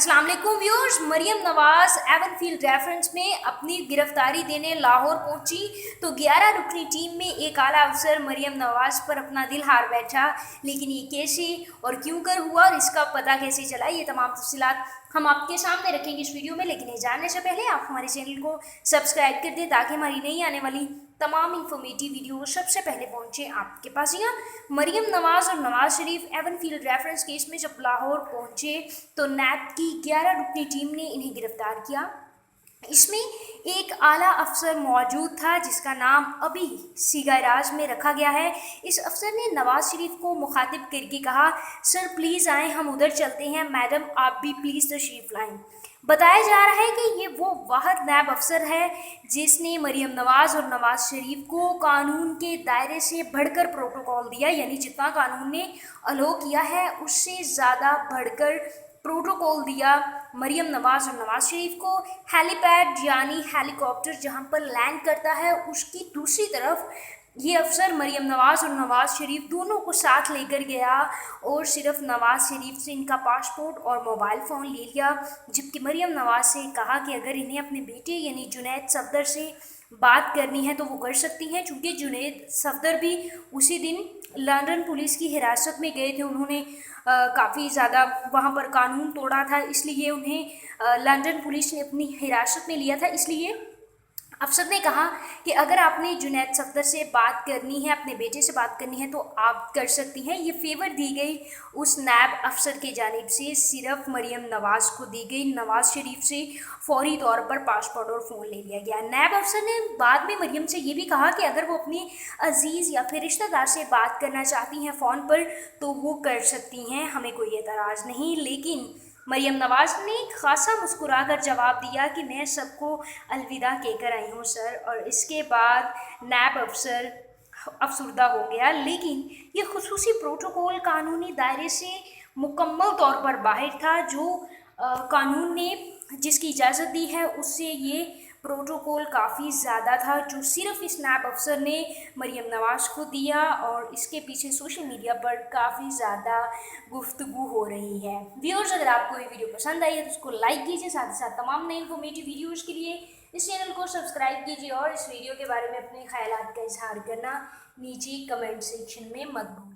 अस्सलाम वालेकुम viewers. Maryam Nawaz Avenfield reference में अपनी गिरफ्तारी देने लाहौर पहुंची तो 11 रुकनी टीम में एक आला अफसर मरियम नवाज पर अपना दिल हार बैठा। लेकिन ये कैसे और क्यों कर हुआ और इसका पता कैसे चला, ये तमाम तफसीलात हम आपके सामने रखेंगे इस वीडियो में। लेकिन ये जानने से पहले आप हमारे चैनल को सब्सक्राइब कर दें ताकि हमारी नई आने वाली तमाम इंफॉर्मेटिव वीडियो सबसे पहले पहुंचे आपके पास। यहाँ मरियम नवाज और Nawaz Sharif Avenfield reference case में जब लाहौर पहुंचे तो नैब की 11 रुकनी टीम ने इन्हें गिरफ्तार किया। इसमें एक आला अफसर मौजूद था जिसका नाम अभी सिगाराज में रखा गया है। इस अफसर ने नवाज शरीफ को मुखातिब करके कहा, सर प्लीज़ आएँ, हम उधर चलते हैं, मैडम आप भी प्लीज़ तशरीफ लाएँ। बताया जा रहा है कि ये वो वाहिद नैब अफसर है जिसने मरियम नवाज और नवाज शरीफ को कानून के दायरे से बढ़कर प्रोटोकॉल दिया, यानी जितना कानून ने अलो किया है उससे ज़्यादा बढ़कर प्रोटोकॉल दिया मरियम नवाज और नवाज शरीफ को। हेलीपैड यानी हेलीकॉप्टर जहां पर लैंड करता है उसकी दूसरी तरफ ये अफसर मरियम नवाज और नवाज शरीफ दोनों को साथ लेकर गया और सिर्फ नवाज शरीफ से इनका पासपोर्ट और मोबाइल फ़ोन ले लिया। जबकि मरियम नवाज से कहा कि अगर इन्हें अपने बेटे यानी जुनैद सफदर से बात करनी है तो वो कर सकती हैं, चूँकि जुनैद सफदर भी उसी दिन लंदन पुलिस की हिरासत में गए थे। उन्होंने काफ़ी ज़्यादा वहाँ पर कानून तोड़ा था, इसलिए उन्हें लंदन पुलिस ने अपनी हिरासत में लिया था। इसलिए अफसर ने कहा कि अगर आपने जुनैद सफदर से बात करनी है, अपने बेटे से बात करनी है तो आप कर सकती हैं। ये फेवर दी गई उस नैब अफसर के जानिब से सिर्फ मरियम नवाज को दी गई। नवाज शरीफ से फौरी तौर पर पासपोर्ट और फ़ोन ले लिया गया। नैब अफसर ने बाद में मरियम से ये भी कहा कि अगर वो अपनी अजीज़ या फिर रिश्तेदार से बात करना चाहती हैं फ़ोन पर तो वो कर सकती हैं, हमें कोई एतराज़ नहीं। लेकिन मरियम नवाज ने खासा मुस्कुराकर जवाब दिया कि मैं सबको अलविदा कहकर आई हूँ सर, और इसके बाद नैब अफसर अफसरदा हो गया। लेकिन ये खुसूसी प्रोटोकॉल कानूनी दायरे से मुकम्मल तौर पर बाहर था। जो कानून ने जिसकी इजाज़त दी है उससे ये प्रोटोकॉल काफ़ी ज़्यादा था जो सिर्फ इस नैब अफसर ने मरियम नवाज को दिया, और इसके पीछे सोशल मीडिया पर काफ़ी ज़्यादा गुफ्तगू हो रही है। व्यूअर्स, अगर आपको ये वीडियो पसंद आई है तो उसको लाइक कीजिए, साथ ही साथ तमाम नए इन्फॉर्मेटिव वीडियोज़ के लिए इस चैनल को सब्सक्राइब कीजिए और इस वीडियो के बारे में अपने ख्यालात का इजहार करना नीचे कमेंट सेक्शन में मत भूलिए।